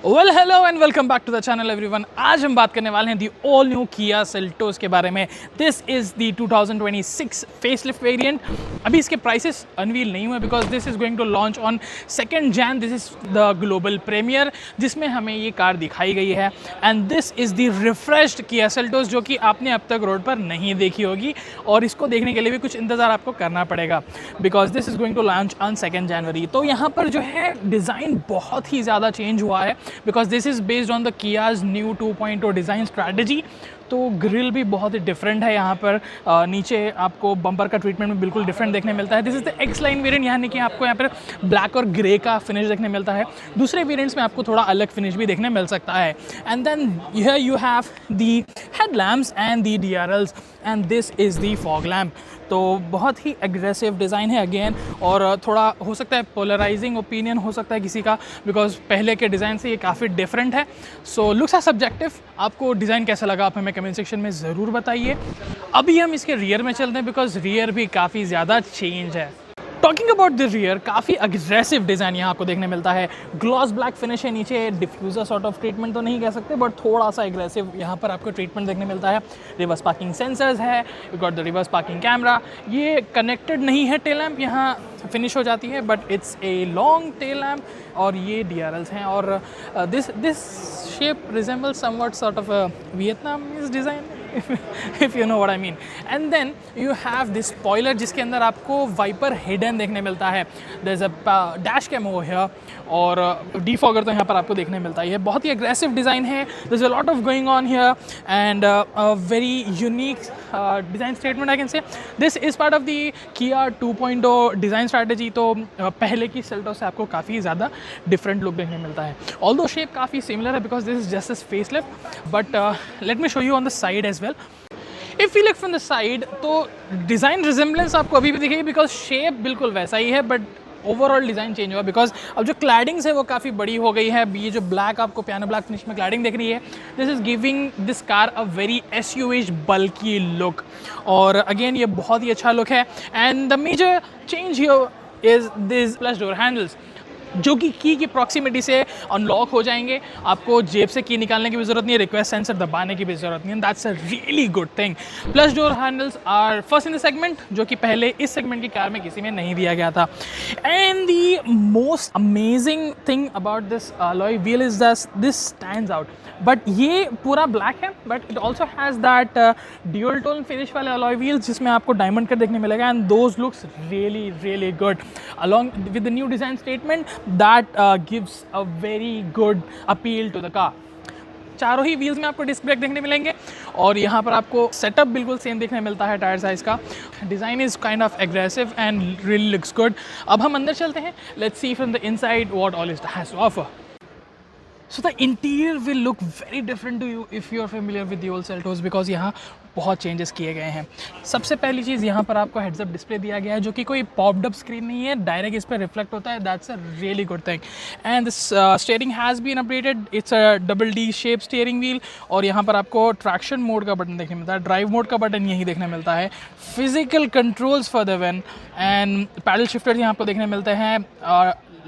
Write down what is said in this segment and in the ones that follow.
Well hello and welcome back to the channel everyone. आज हम बात करने वाले हैं the all new Kia Seltos के बारे में। This is the 2026 facelift variant. अभी इसके प्राइसेस अनवील नहीं हुए because this is going to launch on 2 Jan। This is the global premiere जिसमें हमें ये कार दिखाई गई है and this is the refreshed Kia Seltos जो कि आपने अब तक रोड पर नहीं देखी होगी और इसको देखने के लिए भी कुछ इंतज़ार आपको करना पड़ेगा because this is going to launch on 2 January। तो यहाँ पर जो है डिज़ाइन बहुत ही ज़्यादा चेंज हुआ है because this is based on the Kia's new 2.0 design strategy. तो ग्रिल भी बहुत ही डिफरेंट है यहाँ पर। नीचे आपको बम्पर का ट्रीटमेंट में बिल्कुल डिफरेंट देखने मिलता है। This is the x line variant, यानी कि आपको यहाँ पर ब्लैक और ग्रे का फिनिश देखने मिलता है। दूसरे वेरिएंट्स में आपको थोड़ा अलग फिनिश भी देखने मिल सकता है। And then here you have the headlamps and the DRLs and this is the fog lamp. तो बहुत ही एग्रेसिव डिज़ाइन है अगेन, और थोड़ा हो सकता है पोलराइजिंग ओपिनियन हो सकता है किसी का बिकॉज पहले के डिज़ाइन से ये काफ़ी डिफरेंट है। So looks are subjective. आपको डिज़ाइन कैसा लगा आप हमें कमेंट सेक्शन में ज़रूर बताइए। अभी हम इसके रियर में चलते हैं बिकॉज रियर भी काफ़ी ज़्यादा चेंज है। टॉकिंग अबाउट द रियर, काफ़ी अग्रेसिव डिज़ाइन यहाँ आपको देखने मिलता है। ग्लॉस ब्लैक फिनिश है नीचे, डिफ्यूज़र सॉर्ट ऑफ ट्रीटमेंट तो नहीं कह सकते बट थोड़ा सा एग्रेसिव यहाँ पर आपको ट्रीटमेंट देखने मिलता है। रिवर्स पार्किंग सेंसर्स है, you got the reverse parking camera. ये कनेक्टेड नहीं है टेल लैम्प, यहाँ फिनिश हो जाती है but it's a long tail lamp. और ये DRLs हैं और this shape resemble somewhat sort of Vietnamese design if you know what I mean। and then you have this spoiler जिसके अंदर आपको वाइपर हिडन देखने मिलता है। there's a dash cam over here और डिफॉगर तो यहाँ पर आपको देखने मिलता है। बहुत ही एग्रेसिव डिज़ाइन है। there's a lot of going on here and a very unique design statement I can say। this is part of the Kia 2.0 design strategy। तो पहले की सेल्टोस से आपको काफ़ी ज़्यादा डिफरेंट लुक देखने मिलता है। ऑल्दो शेप काफ़ी सिमिलर है because this is just as facelift but let me show you on the side as well. If you look from the side तो डिज़ाइन रिजेंबलेंस आपको अभी भी दिखेगी बिकॉज शेप बिल्कुल वैसा ही है बट ओवरऑल डिज़ाइन चेंज हुआ बिकॉज अब जो क्लैडिंग्स है वो काफ़ी बड़ी हो गई है। ये जो ब्लैक आपको पियानो ब्लैक फिनिश में क्लैडिंग दिख रही है, this is giving this car a very SUV bulky look और अगेन ये बहुत ही अच्छा लुक है। And the major change here is this flush door handles जो कि की प्रॉक्सिमिटी से अनलॉक हो जाएंगे। आपको जेब से की निकालने की भी ज़रूरत नहीं है, रिक्वेस्ट सेंसर दबाने की भी ज़रूरत नहीं है। That's a really good thing. Flush door handles are first in the segment जो कि पहले इस सेगमेंट की कार में किसी में नहीं दिया गया था। And the most amazing thing about this alloy wheel is this stands out. But ये पूरा ब्लैक है but it also has that dual tone finish वाले अलॉय व्हील्स जिसमें आपको डायमंड कट देखने मिलेगा and those looks really really good along with the new design statement that gives a very good appeal to the car। चारों ही wheels में आपको disc brake देखने मिलेंगे और यहाँ पर आपको सेटअप बिल्कुल सेम देखने मिलता है टायर साइज़ का। Design is kind of aggressive and really looks good. अब हम अंदर चलते हैं, let's see from the inside what all it has to offer. So the interior will look very different to you if you are familiar with the old Seltos because यहाँ बहुत changes किए गए हैं। सबसे पहली चीज़ यहाँ पर आपको हेड्स अप डिस्प्ले दिया गया है जो कि कोई पॉप्ड अप स्क्रीन नहीं है, डायरेक्ट इस पर रिफ्लेक्ट होता है। That's a really good thing. And this steering has been updated, it's a double D shape steering wheel और यहाँ पर आपको ट्रैक्शन मोड का बटन देखने मिलता है, ड्राइव मोड का बटन यही देखने मिलता है, physical controls for the one and pedal shifter यहाँ आपको देखने मिलते हैं।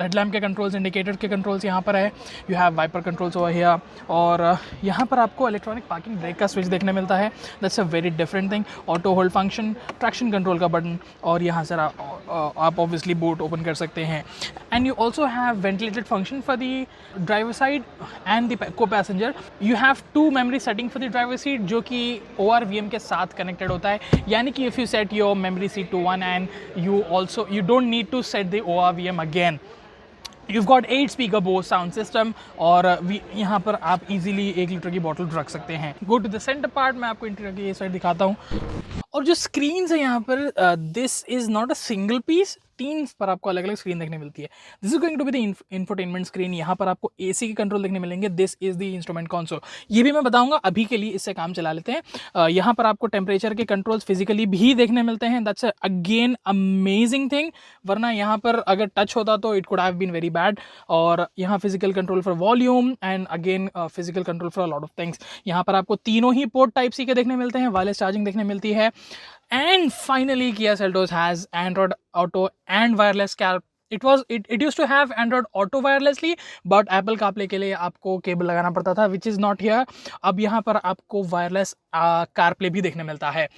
हेडलैम्प के कंट्रोल्स, इंडिकेटर के कंट्रोल्स यहाँ पर है। You have wiper controls over here और यहाँ पर आपको इलेक्ट्रॉनिक पार्किंग ब्रेक का स्विच देखने मिलता है। That's a very different thing. Auto hold function, traction control का बटन और यहाँ से आप ऑब्वियसली बोट ओपन कर सकते हैं। And you also have ventilated function for the driver side and the co passenger. You have 2 memory setting for the driver seat जो कि ORVM के साथ कनेक्टेड होता है, यानी कि if you set your memory seat to 1 and you don't need to set the ORVM again। You've got 8 speaker Bose sound system और यहाँ पर आप easily 1 लीटर की बॉटल रख सकते हैं। Go to the center part, मैं आपको इंटीरियर की ये साइड दिखाता हूँ और जो स्क्रीन्स है यहाँ पर this is not a single piece, 3 पर आपको अलग अलग स्क्रीन देखने मिलती है। This is going to be the infotainment screen. यहाँ पर आपको AC के कंट्रोल देखने मिलेंगे। This is the instrument console, ये भी मैं बताऊंगा, अभी के लिए इससे काम चला लेते हैं। यहाँ पर आपको टेम्परेचर के कंट्रोल्स फिजिकली भी देखने मिलते हैं। दैट्स अगेन अमेजिंग थिंग, वरना यहाँ पर अगर टच होता तो it could have been very bad. और यहाँ physical control for volume and again physical control for a lot of things. यहाँ पर आपको तीनों ही पोर्ट Type-C के देखने मिलते हैं, वायरलेस चार्जिंग देखने मिलती है। And finally, Kia Seltos has Android Auto and wireless it used to have Android Auto wirelessly, but Apple CarPlay के लिए आपको केबल लगाना पड़ता था, विच इज़ नॉट हियर। अब यहाँ पर आपको वायरलेस कारप्ले भी देखने मिलता है।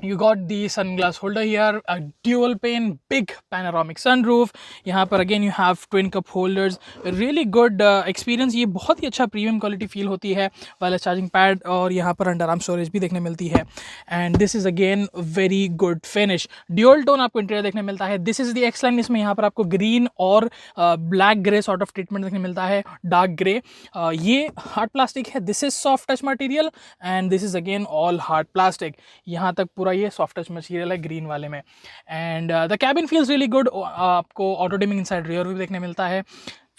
You got the sunglass holder here, a dual pane, big panoramic sunroof. यहाँ पर again you have twin cup holders, really good experience। ये बहुत ही अच्छा प्रीमियम क्वालिटी फील होती है। वायरलेस चार्जिंग पैड और यहाँ पर अंडर आर्म स्टोरेज भी देखने मिलती है। And this is again very good finish. Dual tone आपको इंटीरियर देखने मिलता है। This is the x line, इसमें यहाँ पर आपको ग्रीन और black grey sort of treatment देखने मिलता है, डार्क ग्रे। ये हार्ड प्लास्टिक है, this is soft touch material and this is again all hard plastic. यहाँ तक पूरा ये सॉफ्ट टच मटेरियल है ग्रीन वाले में। And the cabin feels really good, आपको ऑटो डिमिंग इनसाइड रियर भी देखने मिलता है।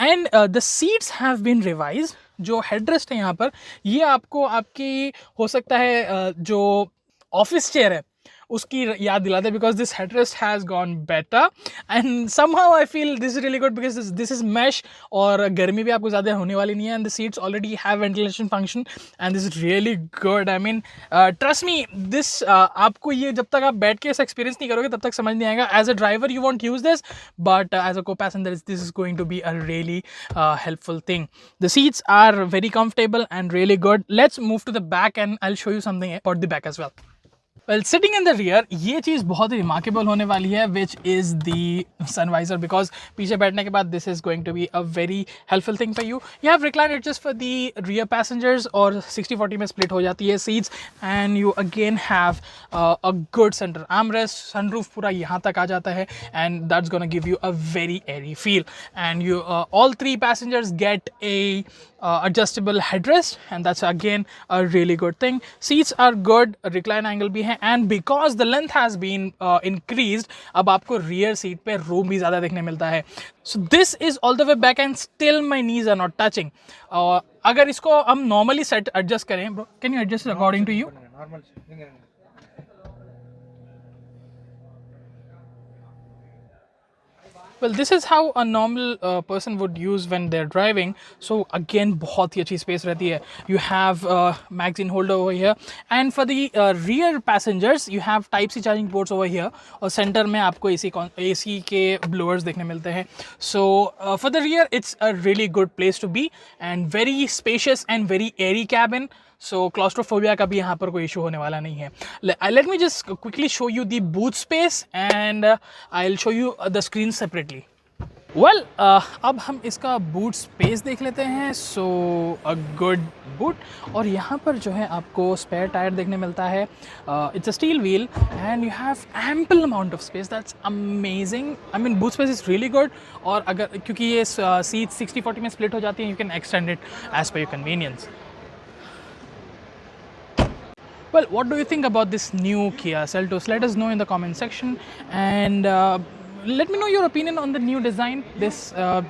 And the seats have been revise. जो हेडरेस्ट है यहाँ पर, ये आपको आपकी हो सकता है जो ऑफिस चेयर है उसकी याद दिलाते हैं, because this headrest has gone better and somehow I feel this is really good because this is mesh, और गर्मी भी आपको ज़्यादा होने वाली नहीं है। And the seats already have ventilation function and this is really good. I mean trust me, this आपको ये जब तक आप बैठ के इस एक्सपीरियंस नहीं करोगे तब तक समझ नहीं आएगा। As a driver you won't use this, but as a co passenger this is going to be a really helpful thing. The seats are very comfortable and really good. Let's move to the back and I'll show you something about the back as well. Well, sitting in the rear, ये चीज़ बहुत ही remarkable होने वाली है, which is the sun visor, because पीछे बैठने के बाद this is going to be a very helpful thing for you. You have recline adjust for the rear passengers और 60-40 में split हो जाती है seats, and you again have a good center armrest. sunroof पूरा यहाँ तक आ जाता है and that's gonna give you a very airy feel. And you all three passengers get a adjustable headrest and that's again a really good thing. Seats are good, recline angle भी है, and because the length has been increased, अब आपको rear seat पे room भी ज़्यादा देखने मिलता है. So this is all the way back and still my knees are not touching. अगर इसको हम normally set adjust करें, bro, can you adjust it according to you? Well, this is how a normal person would use when they're driving. So again, बहुत ही अच्छी space रहती है. You have magazine holder over here, and for the rear passengers, you have Type-C charging ports over here. और center में आपको AC के blowers देखने मिलते हैं. So for the rear, it's a really good place to be and very spacious and very airy cabin. So claustrophobia का भी यहाँ पर कोई इशू होने वाला नहीं है. Let me just quickly show you the boot space and I'll show you the screen separately. Well, अब हम इसका boot space देख लेते हैं. So a good boot, और यहाँ पर जो है आपको spare tire देखने मिलता है. It's a steel wheel and you have ample amount of space. That's amazing. I mean boot space is really good. और अगर क्योंकि ये seats 60-40 में split हो जाती हैं, you can extend it as per your convenience. Well, what do you think about this new Kia Seltos? Let us know in the comment section and let me know your opinion on the new design. This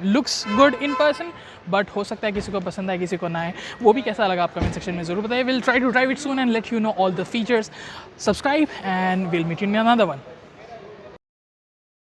looks good in person, but हो सकता है किसी को पसंद आए किसी को ना आए. वो भी कैसा लगा आप comment section में ज़रूर बताइए. We'll try to drive it soon and let you know all the features. Subscribe and we'll meet you in another one.